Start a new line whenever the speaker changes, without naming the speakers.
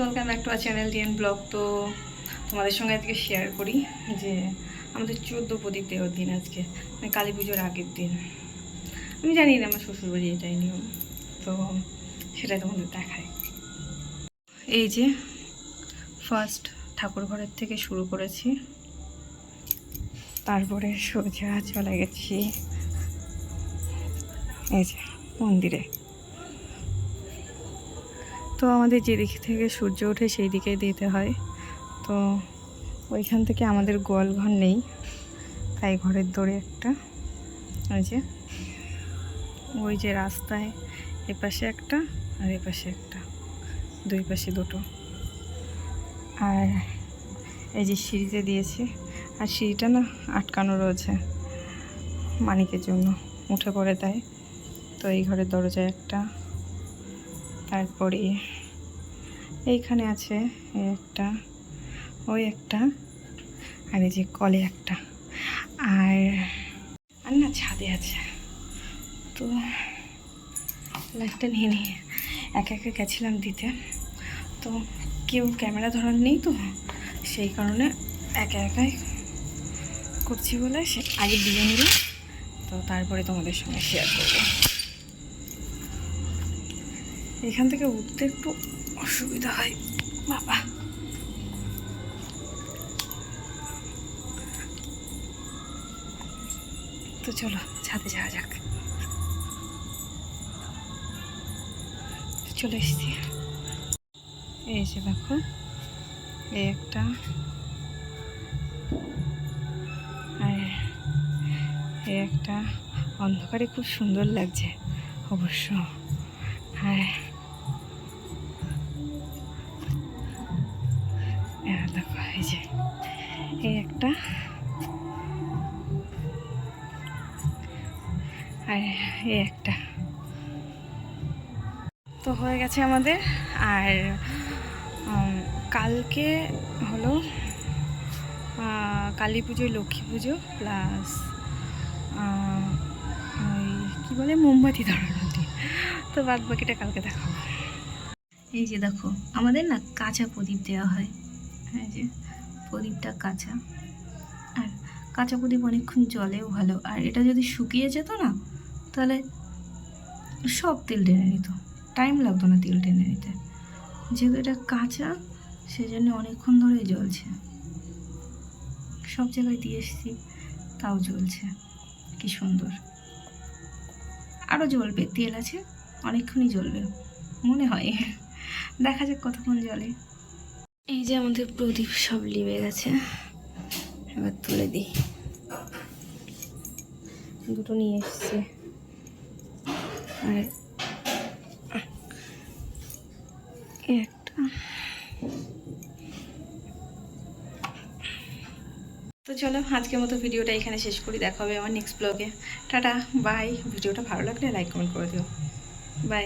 Welcome back to our channel TN blog. তো তোমাদের সঙ্গে আজকে শেয়ার করি যে আমাদের 14 প্রদীপ দেওয়ার দিন আজকে, মানে কালী পুজোর আগের দিন। আমি জানি না আমার শ্বশুরবাড়ি এটাই নিয়ম, তো সেটাই তোমাদের দেখায়। এই যে ফার্স্ট ঠাকুর ঘরের থেকে শুরু করেছি, তারপরে সোজা চলে গেছি এই যে মন্দিরে। তো আমাদের যেদিক থেকে সূর্য ওঠে সেই দিকেই দিতে হয়, তো ওইখান থেকে আমাদের গোয়াল ঘর নেই, তাই ঘরের দৌড়ে একটা ওই যে রাস্তায় এপাশে একটা আর এপাশে একটা, দুই পাশে দুটো। আর এই যে সিঁড়িতে দিয়েছি, আর সিঁড়িটা না আটকানো রয়েছে মানিকের জন্য, উঠে পড়ে দেয়। তো এই ঘরের দরজায় একটা, তারপরে এইখানে আছে এই একটা, ওই একটা, আর এই যে কলে একটা, আর না ছাদে আছে। তো লাইটটা নিয়ে একা একা গেছিলাম দিতে, তো কেউ ক্যামেরা ধরার নেই, তো সেই কারণে একা একাই করছি বলে সে আগে দিয়ে নিল, তো তারপরে তোমাদের সঙ্গে শেয়ার করব। এখান থেকে উঠতে একটু অসুবিধা হয় বাবা। তো চলো ছাদে যাওয়া যাক। চলে এসেছি, এই যে দেখো এই একটা, আর এই একটা। অন্ধকারে খুব সুন্দর লাগছে অবশ্য। আর দেখো এই যে এই একটা, আর এই একটা। তো হয়ে গেছে আমাদের। আর কালকে হলো কালী পুজো, লক্ষ্মী পুজো, প্লাস ওই কী বলে মোমবাতি ধরানো দিন। তো বাদ বাকিটা কালকে দেখাবো। এই যে দেখো আমাদের না কাঁচা প্রদীপ দেওয়া হয়, এই যে প্রদীপটা কাঁচা, আর কাঁচা প্রদীপ অনেকক্ষণ জলেও ভালো। আর এটা যদি শুকিয়ে যেত না, তাহলে সব তেল টেনে নিত, টাইম লাগতো না তেল টেনে নিতে। যেহেতু এটা কাঁচা, সেজন্য অনেকক্ষণ ধরেই জ্বলছে। সব জায়গায় দিয়ে এসেছি, তাও জ্বলছে, কি সুন্দর। আরও জ্বলবে, তেল আছে, অনেকক্ষণই জ্বলবে মনে হয়, দেখা যাক কতক্ষণ জ্বলে। এই যে আমাদের প্রদীপ সব লিবে গেছে, এবার তুলে দিই। দুটো নিয়ে এসছে, আর একটা। তো চলো আজকের মতো ভিডিওটা এখানে শেষ করি, দেখা হবে আমার নেক্সট ব্লগে। Tata bye. ভিডিওটা ভালো লাগলে লাইক কমেন্ট করে দিও। বাই।